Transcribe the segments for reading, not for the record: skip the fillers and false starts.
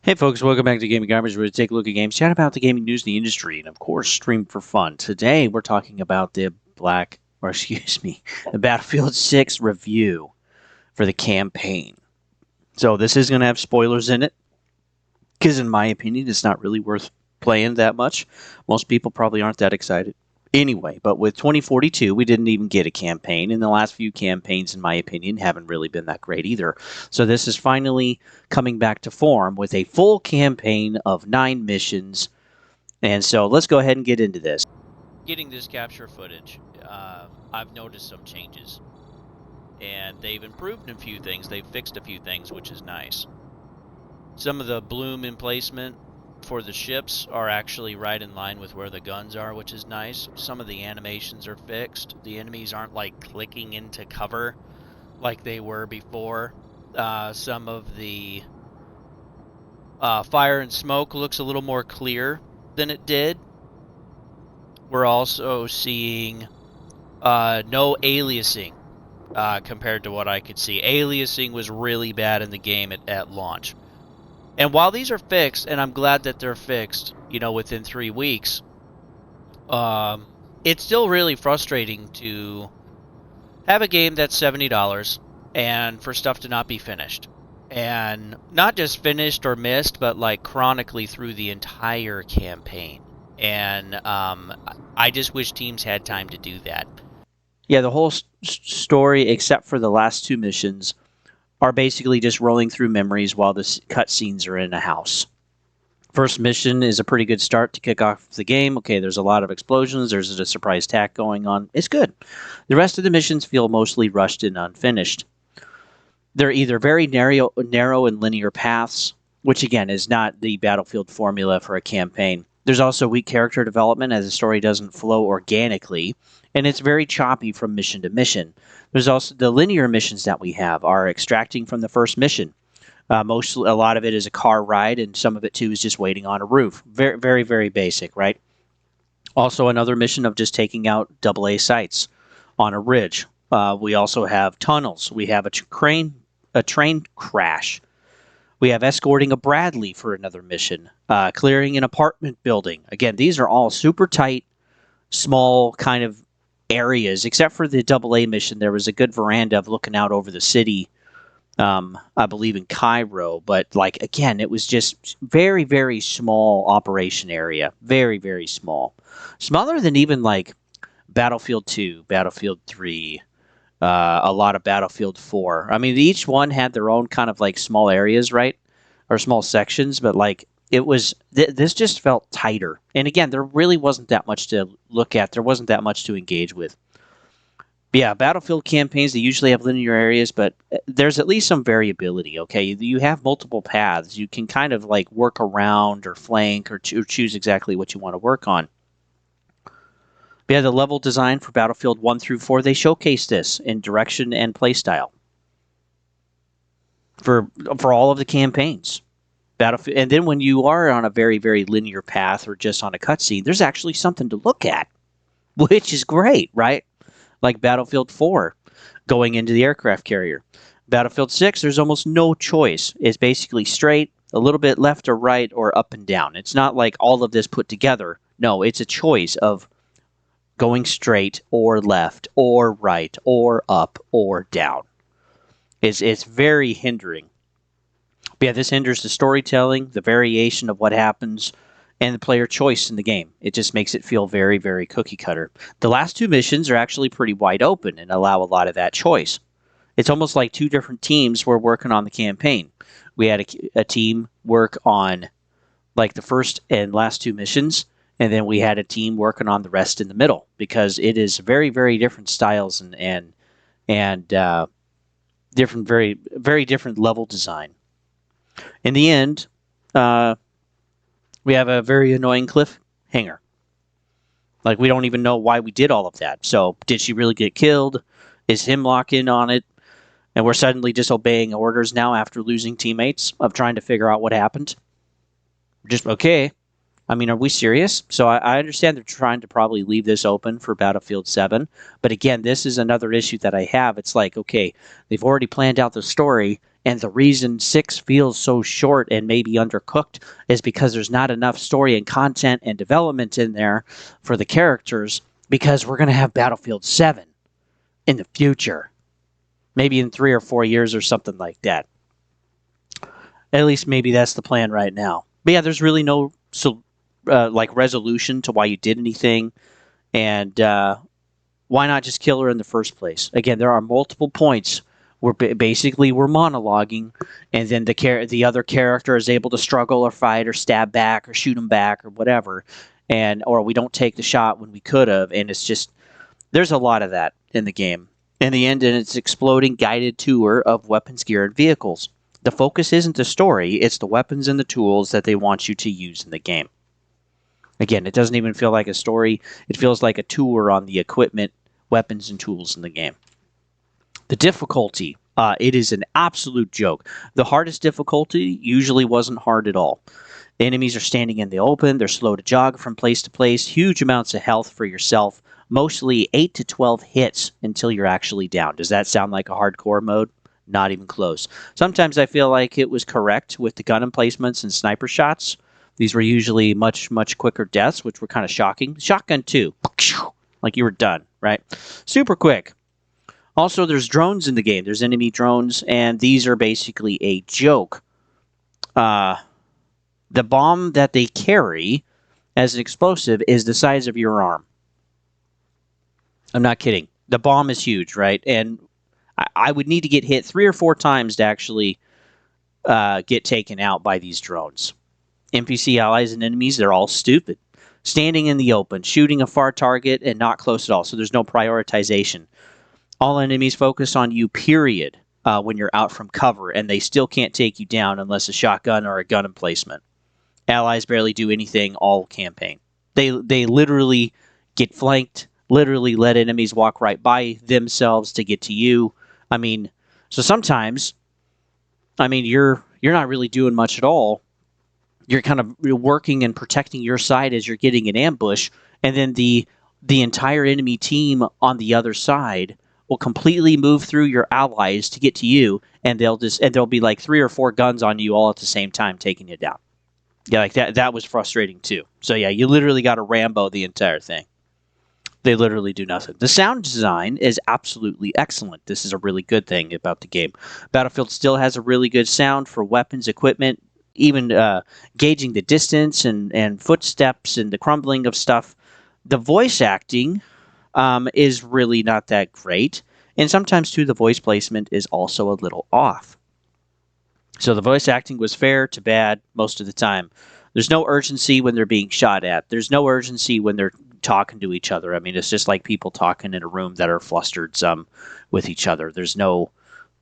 Hey folks, welcome back to Gaming Garbage, where we take a look at games, chat about the gaming news in the industry, and of course, stream for fun. Today, we're talking about the the Battlefield 6 review for the campaign. So this is going to have spoilers in it, because in my opinion, it's not really worth playing that much. Most people probably aren't that excited. Anyway, but with 2042, we didn't even get a campaign, and the last few campaigns, in my opinion, haven't really been that great either. So this is finally coming back to form with a full campaign of 9 missions. And so let's go ahead and get into this. Getting this capture footage, I've noticed some changes. And they've improved a few things, they've fixed a few things, which is nice. Some of the bloom emplacement for the ships are actually right in line with where the guns are, which is nice. Some of the animations are fixed. The enemies aren't like clicking into cover like they were before. Some of the fire and smoke looks a little more clear than it did. We're also seeing no aliasing compared to what I could see. Aliasing was really bad in the game at launch. And while these are fixed, and I'm glad that they're fixed, within 3 weeks, it's still really frustrating to have a game that's $70 and for stuff to not be finished. And not just finished or missed, but like chronically through the entire campaign. And I just wish teams had time to do that. Yeah, the whole story, except for the last 2 missions, are basically just rolling through memories while the cutscenes are in a house. First mission is a pretty good start to kick off the game. Okay, there's a lot of explosions. There's a surprise attack going on. It's good. The rest of the missions feel mostly rushed and unfinished. They're either very narrow and linear paths, which again is not the Battlefield formula for a campaign. There's also weak character development as the story doesn't flow organically, and it's very choppy from mission to mission. There's also the linear missions that we have are extracting from the first mission. A lot of it is a car ride, and some of it too is just waiting on a roof. Very, very, very basic, right? Also, another mission of just taking out AA sites on a ridge. We also have tunnels. We have a train crash. We have escorting a Bradley for another mission. Clearing an apartment building. Again, these are all super tight, small kind of areas, except for the AA mission. There was a good veranda of looking out over the city, I believe in Cairo, but like again, it was just very, very small operation area. Very, very small. Smaller than even like Battlefield 2, Battlefield 3, a lot of Battlefield 4. I mean, each one had their own kind of like small areas, right? Or small sections, but like it was this just felt tighter. And again, there really wasn't that much to look at. There wasn't that much to engage with. But yeah, Battlefield campaigns, they usually have linear areas, but there's at least some variability, okay? You have multiple paths. You can kind of like work around or flank or choose exactly what you want to work on. But yeah, the level design for Battlefield 1 through 4, they showcase this in direction and playstyle for all of the campaigns. Battlefield, and then when you are on a very, very linear path or just on a cutscene, there's actually something to look at, which is great, right? Like Battlefield 4 going into the aircraft carrier. Battlefield 6, there's almost no choice. It's basically straight, a little bit left or right, or up and down. It's not like all of this put together. No, it's a choice of going straight or left or right or up or down. It's very hindering. But yeah, this hinders the storytelling, the variation of what happens, and the player choice in the game. It just makes it feel very, very cookie cutter. The last 2 missions are actually pretty wide open and allow a lot of that choice. It's almost like 2 different teams were working on the campaign. We had a team work on like the first and last 2 missions, and then we had a team working on the rest in the middle, because it is very, very different styles and different, very, very different level design. In the end, we have a very annoying cliffhanger. Like, we don't even know why we did all of that. So, did she really get killed? Is Hemlock in on it? And we're suddenly disobeying orders now after losing teammates of trying to figure out what happened? Just, okay. I mean, are we serious? So I understand they're trying to probably leave this open for Battlefield 7. But again, this is another issue that I have. It's like, okay, they've already planned out the story, And the reason 6 feels so short and maybe undercooked is because there's not enough story and content and development in there for the characters, because we're going to have Battlefield 7 in the future. Maybe in 3 or 4 years or something like that. At least maybe that's the plan right now. But yeah, there's really no resolution to why you did anything. And why not just kill her in the first place? Again, there are multiple points where basically we're monologuing, and then the other character is able to struggle or fight or stab back or shoot him back or whatever, or we don't take the shot when we could have, and it's just, there's a lot of that in the game. In the end, it's exploding guided tour of weapons, gear, and vehicles. The focus isn't the story, it's the weapons and the tools that they want you to use in the game. Again, it doesn't even feel like a story. It feels like a tour on the equipment, weapons, and tools in the game. The difficulty, it is an absolute joke. The hardest difficulty usually wasn't hard at all. The enemies are standing in the open. They're slow to jog from place to place. Huge amounts of health for yourself. Mostly 8 to 12 hits until you're actually down. Does that sound like a hardcore mode? Not even close. Sometimes I feel like it was correct with the gun emplacements and sniper shots. These were usually much, much quicker deaths, which were kind of shocking. Shotgun too. Like you were done, right? Super quick. Also, there's drones in the game. There's enemy drones, and these are basically a joke. The bomb that they carry as an explosive is the size of your arm. I'm not kidding. The bomb is huge, right? And I would need to get hit 3 or 4 times to actually get taken out by these drones. NPC allies and enemies, they're all stupid. Standing in the open, shooting a far target and not close at all, so there's no prioritization. All enemies focus on you, period, when you're out from cover, and they still can't take you down unless a shotgun or a gun emplacement. Allies barely do anything all campaign. They literally get flanked, literally let enemies walk right by themselves to get to you. I mean, so sometimes, you're not really doing much at all. You're kind of working and protecting your side as you're getting an ambush, and then the entire enemy team on the other side will completely move through your allies to get to you, and there'll be like 3 or 4 guns on you all at the same time taking you down. Yeah, like that was frustrating too. So yeah, you literally got to Rambo the entire thing. They literally do nothing. The sound design is absolutely excellent. This is a really good thing about the game. Battlefield still has a really good sound for weapons, equipment, even gauging the distance and footsteps and the crumbling of stuff. The voice acting is really not that great. And sometimes, too, the voice placement is also a little off. So the voice acting was fair to bad most of the time. There's no urgency when they're being shot at. There's no urgency when they're talking to each other. I mean, it's just like people talking in a room that are flustered with each other. There's no,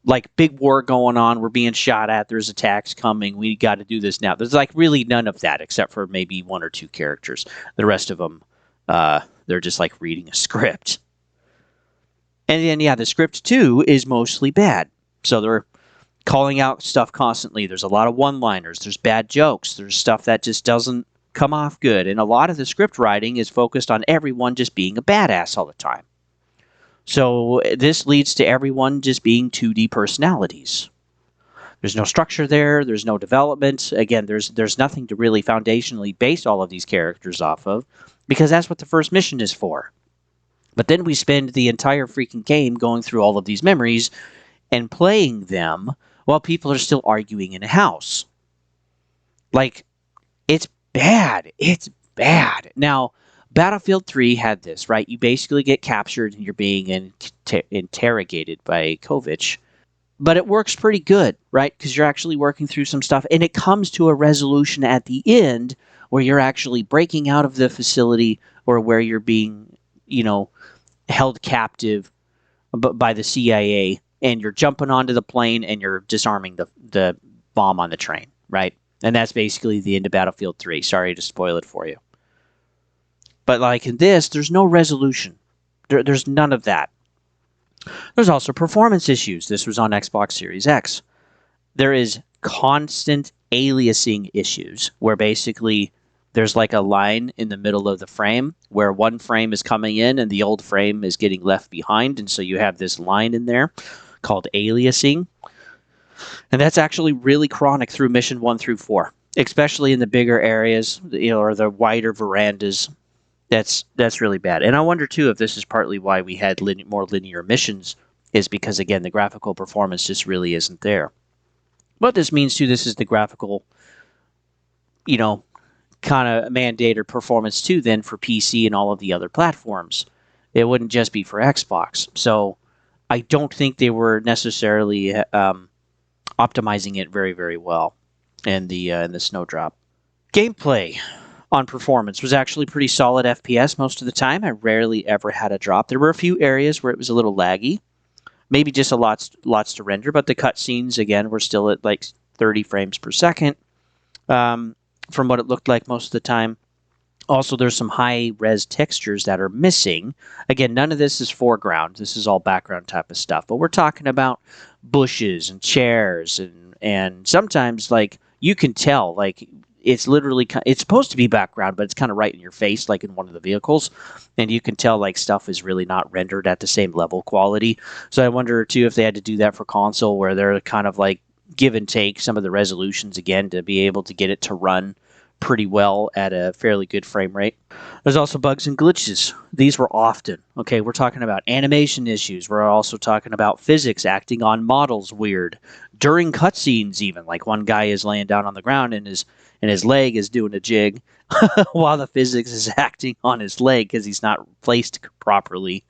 like, big war going on. We're being shot at. There's attacks coming. We got to do this now. There's, like, really none of that except for maybe 1 or 2 characters. The rest of them, they're just like reading a script. And then, yeah, the script, too, is mostly bad. So they're calling out stuff constantly. There's a lot of one-liners. There's bad jokes. There's stuff that just doesn't come off good. And a lot of the script writing is focused on everyone just being a badass all the time. So this leads to everyone just being 2D personalities. There's no structure there. There's no development. Again, there's nothing to really foundationally base all of these characters off of, because that's what the first mission is for. But then we spend the entire freaking game going through all of these memories and playing them while people are still arguing in a house. Like, it's bad. It's bad. Now, Battlefield 3 had this, right? You basically get captured and you're being interrogated by Kovic. But it works pretty good, right? Because you're actually working through some stuff, and it comes to a resolution at the end where you're actually breaking out of the facility, or where you're being, held captive by the CIA, and you're jumping onto the plane and you're disarming the bomb on the train, right? And that's basically the end of Battlefield 3. Sorry to spoil it for you. But like in this, there's no resolution. There's none of that. There's also performance issues. This was on Xbox Series X. There is constant aliasing issues, where basically there's like a line in the middle of the frame where one frame is coming in and the old frame is getting left behind, and so you have this line in there called aliasing. And that's actually really chronic through mission 1 through 4, especially in the bigger areas, or the wider verandas. That's really bad. And I wonder too if this is partly why we had more linear missions, is because again the graphical performance just really isn't there. What this means too, this is the graphical, kind of mandate or performance too then for PC and all of the other platforms. It wouldn't just be for Xbox. So I don't think they were necessarily optimizing it very, very well in the Snowdrop. Gameplay on performance was actually pretty solid FPS most of the time. I rarely ever had a drop. There were a few areas where it was a little laggy, maybe just lots to render, but the cutscenes again were still at like 30 frames per second from what it looked like most of the time. Also, there's some high-res textures that are missing. Again, none of this is foreground. This is all background type of stuff. But we're talking about bushes and chairs, and sometimes, like, you can tell, like, it's literally, it's supposed to be background, but it's kind of right in your face, like in one of the vehicles. And you can tell, like, stuff is really not rendered at the same level quality. So I wonder, too, if they had to do that for console, where they're kind of, like, give and take some of the resolutions, again, to be able to get it to run pretty well at a fairly good frame rate. There's also bugs and glitches. These were often. Okay, we're talking about animation issues. We're also talking about physics acting on models weird. During cutscenes even, like one guy is laying down on the ground and his leg is doing a jig while the physics is acting on his leg because he's not placed properly.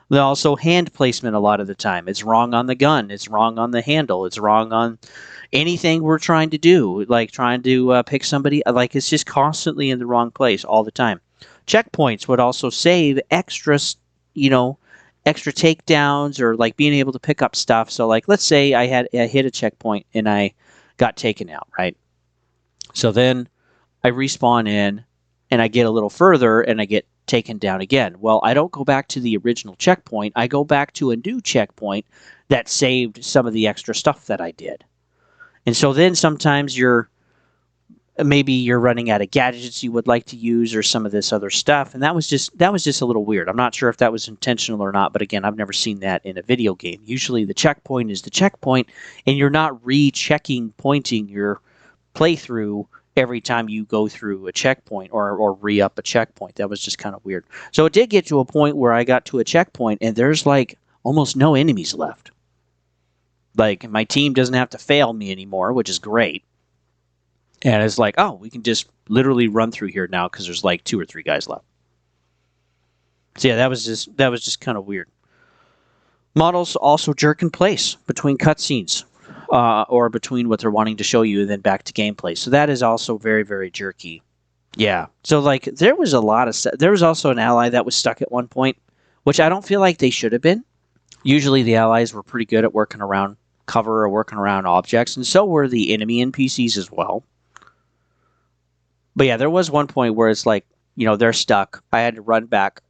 There's also hand placement a lot of the time. It's wrong on the gun. It's wrong on the handle. It's wrong on anything we're trying to do, like trying to pick somebody. Like, it's just constantly in the wrong place all the time. Checkpoints would also save extra takedowns, or like being able to pick up stuff. So like, let's say I hit a checkpoint and I got taken out, right? So then I respawn in and I get a little further and I get taken down again. Well, I don't go back to the original checkpoint. I go back to a new checkpoint that saved some of the extra stuff that I did. And so then sometimes maybe you're running out of gadgets you would like to use, or some of this other stuff, and that was just a little weird. I'm not sure if that was intentional or not, but again, I've never seen that in a video game. Usually the checkpoint is the checkpoint, and you're not pointing your playthrough every time you go through a checkpoint or re-up a checkpoint. That was just kind of weird. So it did get to a point where I got to a checkpoint and there's like almost no enemies left. Like, my team doesn't have to fail me anymore, which is great. And it's like, oh, we can just literally run through here now because there's like 2 or 3 guys left. So yeah, that was just kind of weird. Models also jerk in place between cutscenes. Or between what they're wanting to show you and then back to gameplay. So that is also very, very jerky. Yeah. So like, there was also an ally that was stuck at one point, which I don't feel like they should have been. Usually the allies were pretty good at working around cover or working around objects, and so were the enemy NPCs as well. But yeah, there was one point where it's like, they're stuck. I had to run back,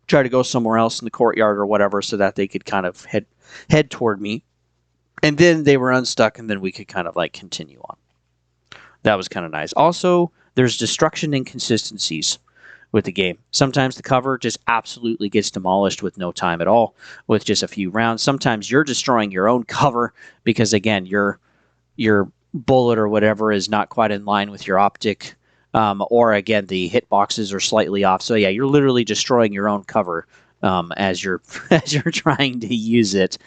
try to go somewhere else in the courtyard or whatever so that they could kind of head toward me. And then they were unstuck, and then we could kind of like continue on. That was kind of nice. Also, there's destruction inconsistencies with the game. Sometimes the cover just absolutely gets demolished with no time at all, with just a few rounds. Sometimes you're destroying your own cover because, again, your bullet or whatever is not quite in line with your optic, or again, the hitboxes are slightly off. So yeah, you're literally destroying your own cover as you're trying to use it.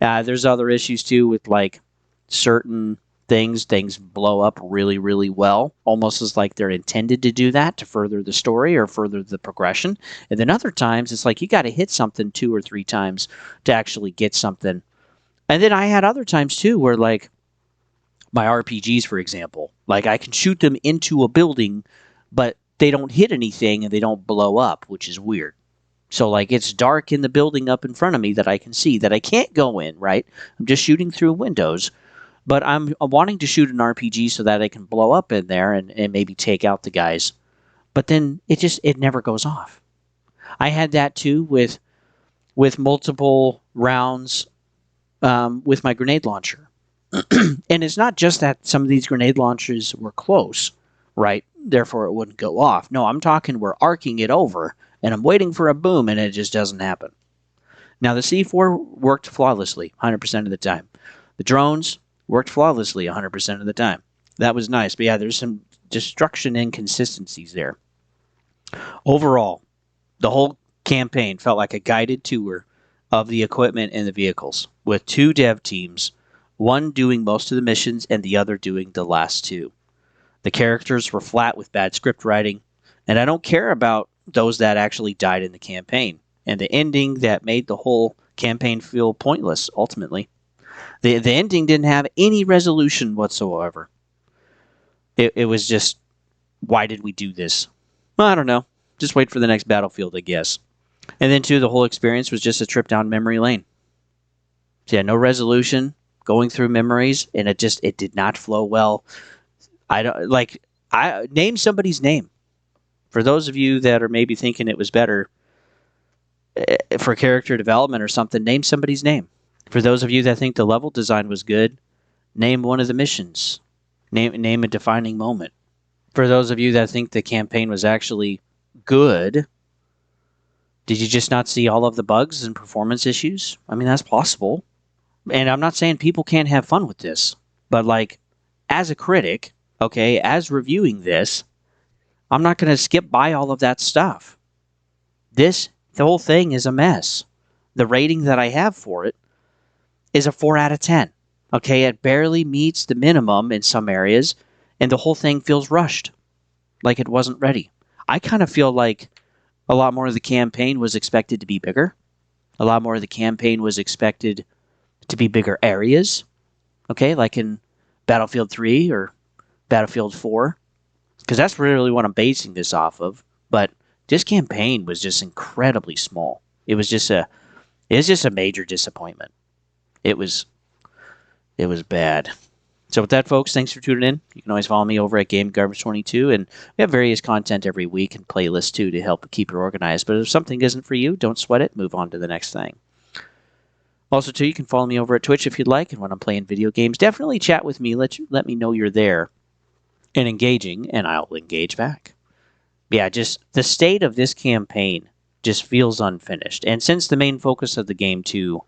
There's other issues too with like certain things blow up really, really well, almost as like they're intended to do that to further the story or further the progression. And then other times it's like you got to hit something 2 or 3 times to actually get something. And then I had other times too where like my RPGs, for example, like I can shoot them into a building, but they don't hit anything and they don't blow up, which is weird. So, like, it's dark in the building up in front of me that I can see, that I can't go in, right? I'm just shooting through windows. But I'm wanting to shoot an RPG so that I can blow up in there and maybe take out the guys. But then it never goes off. I had that, too, with multiple rounds with my grenade launcher. And it's not just that some of these grenade launchers were close, right? Therefore, it wouldn't go off. No, I'm talking we're arcing it over. And I'm waiting for a boom, and it just doesn't happen. Now, the C4 worked flawlessly 100% of the time. The drones, Worked flawlessly 100% of the time. That was nice. But yeah, there's some destruction inconsistencies there. Overall, the whole campaign felt like a guided tour of the equipment and the vehicles, with 2 dev teams, one doing most of the missions and the other doing the last 2. The characters were flat with bad script writing, and I don't care about those that actually died in the campaign, and the ending that made the whole campaign feel pointless, ultimately. The ending didn't have any resolution whatsoever. It was just, why did we do this? Well, I don't know. Just wait for the next Battlefield, I guess. And then, too, the whole experience was just a trip down memory lane. So, yeah, no resolution, going through memories, and it did not flow well. Name somebody's name. For those of you that are maybe thinking it was better for character development or something, name somebody's name. For those of you that think the level design was good, name one of the missions. Name a defining moment. For those of you that think the campaign was actually good, did you just not see all of the bugs and performance issues? I mean, that's possible. And I'm not saying people can't have fun with this, but like, as a critic, okay, as reviewing this, I'm not going to skip by all of that stuff. The whole thing is a mess. The rating that I have for it is a 4 out of 10. Okay, it barely meets the minimum in some areas, and the whole thing feels rushed, like it wasn't ready. I kind of feel like a lot more of the campaign was expected to be bigger. A lot more of the campaign was expected to be bigger areas, okay, like in Battlefield 3 or Battlefield 4, because that's really what I'm basing this off of. But this campaign was just incredibly small. It was just a major disappointment. It was bad. So with that, folks, thanks for tuning in. You can always follow me over at GameGarbage22, and we have various content every week and playlists too to help keep you organized. But if something isn't for you, don't sweat it. Move on to the next thing. Also, too, you can follow me over at Twitch if you'd like, and when I'm playing video games, definitely chat with me. Let me know you're there and engaging, and I'll engage back. Yeah, just the state of this campaign just feels unfinished. And since the main focus of the game, too,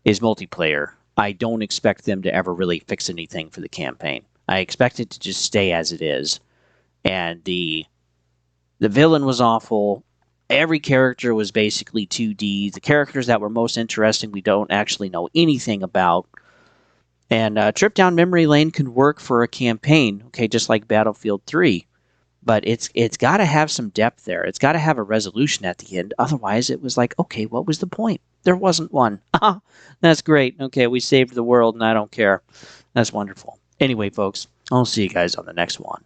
is multiplayer, I don't expect them to ever really fix anything for the campaign. I expect it to just stay as it is. And the villain was awful. Every character was basically 2D. The characters that were most interesting we don't actually know anything about. And trip down memory lane can work for a campaign, okay, just like Battlefield 3. But it's got to have some depth there. It's got to have a resolution at the end. Otherwise, it was like, okay, what was the point? There wasn't one. That's great. Okay, we saved the world, and I don't care. That's wonderful. Anyway, folks, I'll see you guys on the next one.